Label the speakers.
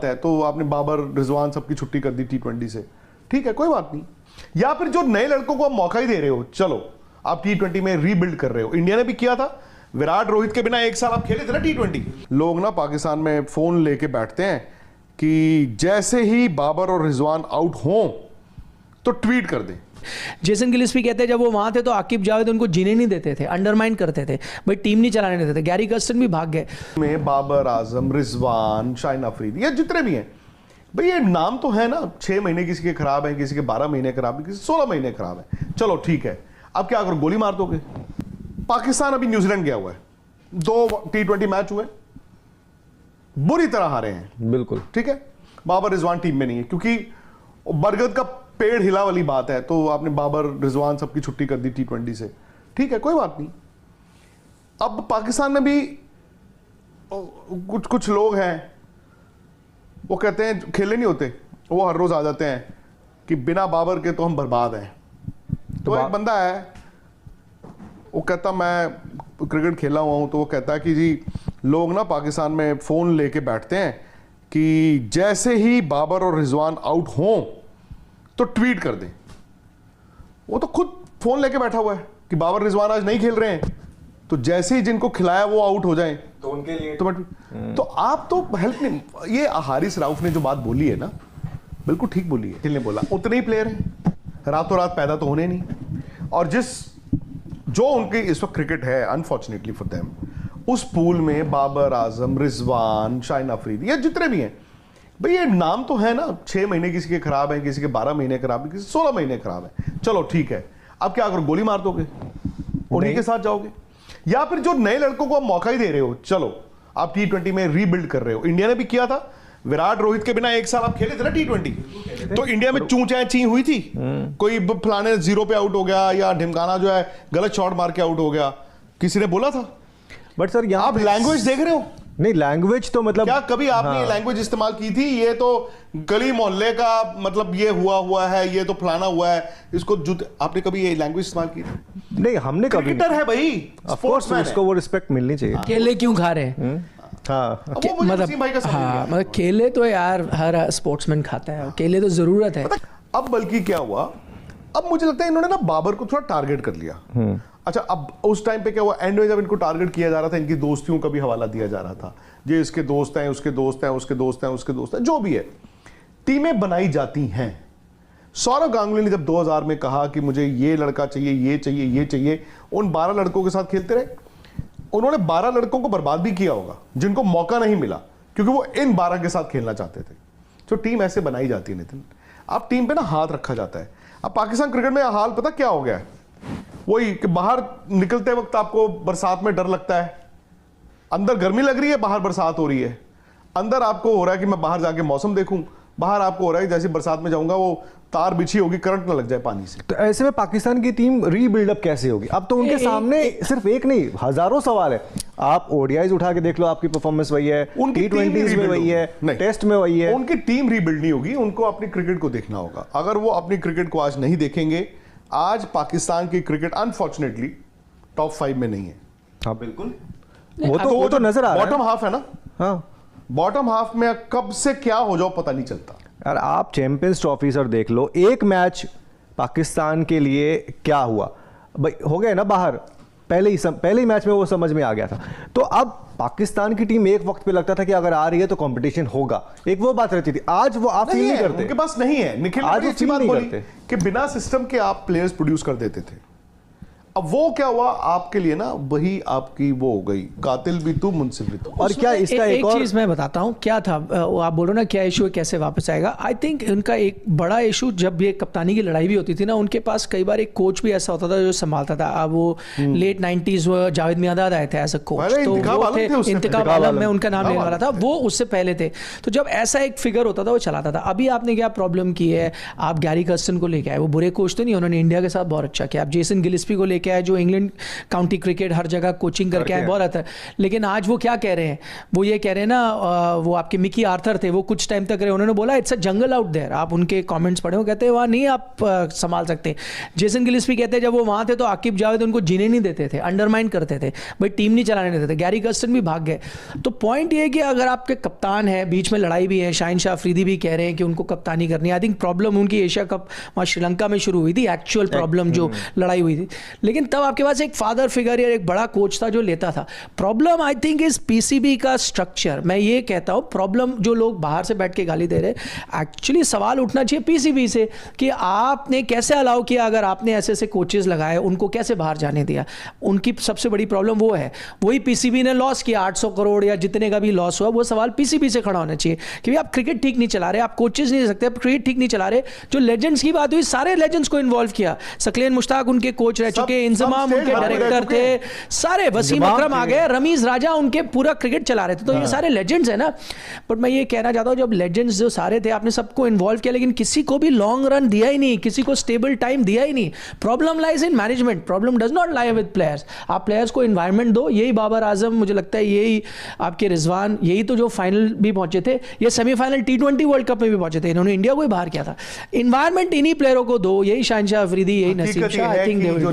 Speaker 1: है तो आपने बाबर रिजवान सबकी छुट्टी कर दी T20 से, ठीक है कोई बात नहीं। या फिर जो नए लड़कों को आप मौका ही दे रहे हो, चलो आप T20 में रीबिल्ड कर रहे हो, इंडिया ने भी किया था, विराट रोहित के बिना एक साल आप खेले थे ना T20। लोग ना पाकिस्तान में फोन लेके बैठते हैं कि जैसे ही बाबर और रिजवान आउट हों तो ट्वीट कर दें।
Speaker 2: जेसन गिलिस्पी कहते हैं जब वो वहां थे तो आकिब जावेद उनको जीने नहीं देते थे, अंडरमाइन करते थे, भाई टीम नहीं चलाने देते थे। गैरी कर्स्टन भी भाग गए
Speaker 1: में बाबर आजम, रिजवान, शाहिन अफरीदी, ये जितने भी हैं भाई, ये नाम तो है ना, 6 महीने किसी के खराब हैं, किसी के 12 महीने खराब है, किसी 16 महीने खराब है, चलो ठीक है। अब क्या करो, गोली मार दोगे? पाकिस्तान अभी न्यूजीलैंड गया हुआ है, 2 T20 मैच हुए, बुरी तरह हारे हैं,
Speaker 3: बिल्कुल
Speaker 1: ठीक है। बाबर रिजवान टीम में नहीं है क्योंकि बरगद का पेड़ हिला वाली बात है, तो आपने बाबर रिजवान सबकी छुट्टी कर दी T20 से, ठीक है कोई बात नहीं। अब पाकिस्तान में भी कुछ लोग हैं, वो कहते हैं खेले नहीं होते, वो हर रोज आ जाते हैं कि बिना बाबर के तो हम बर्बाद हैं। तो एक बंदा है, वो कहता मैं क्रिकेट खेला हुआ हूं, तो वो कहता है कि जी लोग ना पाकिस्तान में फोन लेके बैठते हैं कि जैसे ही बाबर और रिजवान आउट हों तो ट्वीट कर दें। वो तो खुद फोन लेके बैठा हुआ है कि बाबर रिजवान आज नहीं खेल रहे हैं, तो जैसे ही जिनको खिलाया वो आउट हो जाएं
Speaker 3: तो उनके लिए
Speaker 1: तो आप तो हेल्प नहीं। ये हारिस राउफ ने जो बात बोली है ना, बिल्कुल ठीक बोली है। ने बोला उतने ही प्लेयर हैं, रातों रात पैदा तो होने नहीं, और जो उनकी इस वक्त क्रिकेट है अनफॉर्चुनेटली फॉर देम, उस पूल में बाबर आजम, रिजवान, शाहिन अफरीदी, ये जितने भी हैं भाई, ये नाम तो है ना, 6 महीने किसी के खराब हैं, किसी के 12 महीने खराब है, किसी 16 महीने खराब है, चलो ठीक है। अब क्या करो, गोली मार दोगे? उन्हीं के साथ जाओगे? या फिर जो नए लड़कों को आप मौका ही दे रहे हो, चलो आप T20 में रीबिल्ड कर रहे हो, इंडिया ने भी किया था, विराट रोहित के बिना एक साल आप खेले थे ना T20, तो इंडिया में चूं चाय ची हुई थी, कोई फलाने 0 पे आउट हो गया या ढिमकाना जो है गलत शॉट मार के आउट हो गया, किसी ने बोला था?
Speaker 3: बट सर यहाँ
Speaker 1: आप लैंग्वेज देख रहे हो?
Speaker 3: नहीं, लैंग्वेज तो मतलब
Speaker 1: क्या कभी आपने लैंग्वेज इस्तेमाल की थी? ये तो गली मोहल्ले का मतलब ये हुआ है, ये तो फलाना हुआ है, इसको आपने कभी ये लैंग्वेज इस्तेमाल की?
Speaker 3: नहीं, हमने कभी
Speaker 1: क्रिकेटर है भाई,
Speaker 3: स्पोर्ट्समैन, उसको वो रिस्पेक्ट मिलनी चाहिए।
Speaker 2: केले क्यों खा रहे हैं? मतलब केले तो यार हर स्पोर्ट्समैन खाता है, केले तो जरूरत है।
Speaker 1: अब बल्कि क्या हुआ, अब मुझे लगता है इन्होंने ना बाबर को थोड़ा टारगेट कर लिया। अच्छा, अब उस टाइम पे क्या हुआ, एंड में जब इनको टारगेट किया जा रहा था, इनकी दोस्तियों का भी हवाला दिया जा रहा था, ये इसके दोस्त हैं, उसके दोस्त हैं, उसके दोस्त हैं, उसके दोस्त हैं, जो भी है, टीमें बनाई जाती हैं। सौरव गांगुली ने जब 2000 में कहा कि मुझे ये लड़का चाहिए, ये चाहिए, ये चाहिए, उन 12 लड़कों के साथ खेलते रहे। उन्होंने 12 लड़कों को बर्बाद भी किया होगा जिनको मौका नहीं मिला, क्योंकि वो इन 12 के साथ खेलना चाहते थे। तो टीम ऐसे बनाई जाती है नितिन, अब टीम पे ना हाथ रखा जाता है। अब पाकिस्तान क्रिकेट में हाल पता क्या हो गया है, वही कि बाहर निकलते वक्त आपको बरसात में डर लगता है, अंदर गर्मी लग रही है, बाहर बरसात हो रही है। अंदर आपको हो रहा है कि मैं बाहर जाके मौसम देखूं, बाहर आपको हो रहा है कि जैसे बरसात में जाऊंगा वो तार बिछी होगी, करंट ना लग जाए पानी से।
Speaker 3: तो ऐसे में पाकिस्तान की टीम रीबिल्डअप कैसे होगी? अब तो उनके सामने सिर्फ एक नहीं, हजारों सवाल है। आप ओडीआईज उठा के देख लो, आपकी परफॉर्मेंस वही है,
Speaker 1: उनकी
Speaker 3: T20s में वही है, टेस्ट में वही है।
Speaker 1: उनकी टीम रीबिल्ड नहीं होगी, उनको अपनी क्रिकेट को देखना होगा। अगर वो अपनी क्रिकेट को आज नहीं देखेंगे, आज पाकिस्तान की क्रिकेट अनफॉर्चुनेटली टॉप 5 में नहीं है।
Speaker 3: हाँ बिल्कुल, वो तो नजर आ रहा है।
Speaker 1: बॉटम हाफ है ना,
Speaker 3: हाँ,
Speaker 1: बॉटम हाफ में कब से क्या हो जाओ पता नहीं चलता
Speaker 3: यार। आप चैंपियंस ट्रॉफी सर देख लो, एक मैच पाकिस्तान के लिए क्या हुआ भाई, हो गए ना बाहर, पहले ही मैच में वो समझ में आ गया था। तो अब पाकिस्तान की टीम एक वक्त पे लगता था कि अगर आ रही है तो कंपटीशन होगा, एक वो बात रहती थी। आज वो आप फील नहीं करते,
Speaker 1: उनके पास नहीं है। निखिल
Speaker 3: आज वो फील नहीं करते
Speaker 1: कि बिना सिस्टम के आप प्लेयर्स प्रोड्यूस कर देते थे। अब वो क्या हुआ आपके लिए ना, वही आपकी वो हो गई, कातिल भी तू मुंसिफ भी तू।
Speaker 3: और क्या इसका एक और
Speaker 2: चीज मैं बताता हूँ क्या था, आप बोलो ना क्या इशू है, कैसे वापस आएगा। आई थिंक उनका एक बड़ा इशू, जब ये कप्तानी की लड़ाई भी होती थी ना, उनके पास कई बार एक कोच भी ऐसा होता था जो संभालता था। अब वो लेट 90s जावेद मियांदाद आए थे एज अ कोच, तो वो थे इंतकाम आलम, मैं उनका नाम लेने वाला था, वो उससे पहले थे। तो जब ऐसा एक फिगर होता था वो चलाता था। अभी आपने क्या प्रॉब्लम की है, आप गैरी कर्स्टन को लेके आए, वो बुरे कोच तो नहीं, उन्होंने इंडिया के साथ बहुत अच्छा किया। आप जेसन गिलिस्पी को लेके क्या है जो इंग्लैंड काउंटी क्रिकेट हर जगह कोचिंग करके आए, बहुत आता है। लेकिन आज वो क्या कह रहे हैं, वो ये कह रहे हैं ना, वो आपके मिकी आर्थर थे, वो कुछ टाइम तक रहे, उन्होंने बोला it's a jungle out there. आप उनके कमेंट्स पढ़े हो, कहते हैं वहाँ नहीं आप संभाल सकते। जेसन गिलिस्पी कहते हैं जब वो वहाँ थे तो आकिब जावेद उनको जीने नहीं देते थे, अंडरमाइन करते थे, भाई टीम नहीं चलाने देते थे। गैरी कर्स्टन भी भाग गए। तो पॉइंट ये है कि अगर आपके कप्तान है, बीच में लड़ाई भी है, शाहिन शाह अफरीदी भी कह रहे हैं कि उनको कप्तानी करनी है। आई थिंक प्रॉब्लम उनकी एशिया कप वहाँ श्रीलंका में शुरू हुई थी, एक्चुअल प्रॉब्लम जो लड़ाई हुई थी। लेकिन तब आपके पास एक फादर फिगर या एक बड़ा कोच था जो लेता था। Problem I think is PCB का स्ट्रक्चर। मैं ये कहता हूँ प्रॉब्लम, जो लोग बाहर से बैठ के गाली दे रहे हैं, एक्चुअली सवाल उठना चाहिए पीसीबी से कि आपने कैसे अलाउ किया, अगर आपने ऐसे ऐसे कोचेस लगाए उनको कैसे बाहर जाने दिया। उनकी सबसे बड़ी प्रॉब्लम वो है। वही पीसीबी ने लॉस किया 800 करोड़ या जितने का भी लॉस हुआ, वो सवाल पीसीबी से खड़ा होना चाहिए कि आप क्रिकेट ठीक नहीं चला रहे, आप कोचेस नहीं सकते, आप क्रिकेट ठीक नहीं चला रहे। जो लेजेंड्स की बात हुई, सारे लेजेंड्स को इन्वॉल्व किया। सकलेन मुश्ताक उनके कोच रह चुके, इंजमाम उनके डायरेक्टर थे, सारे वसीम अकरम आ गए, रमीज राजा उनके पूरा क्रिकेट चला रहे थे। तो ये सारे लेजेंड्स है ना। बट मैं ये कहना चाहता हूँ जब लेजेंड्स जो सारे थे, आपने सबको इन्वॉल्व किया, लेकिन किसी को भी लॉन्ग रन दिया ही नहीं, किसी को स्टेबल टाइम दिया ही नहीं। Problem lies in management, problem does not lie with players. आप प्लेयर्स को एनवायरनमेंट दो। यही बाबर आजम, मुझे लगता है यही आपके रिजवान, यही तो जो फाइनल भी पहुंचे थे, ये सेमीफाइनल T20 वर्ल्ड कप में भी पहुंचे थे, इन्होंने इंडिया को ही बाहर किया था। एनवायरनमेंट इन्हीं प्लेयरों को दो, यही शाहिन शाह अफरीदी, यही Naseem Shah, I think they will do.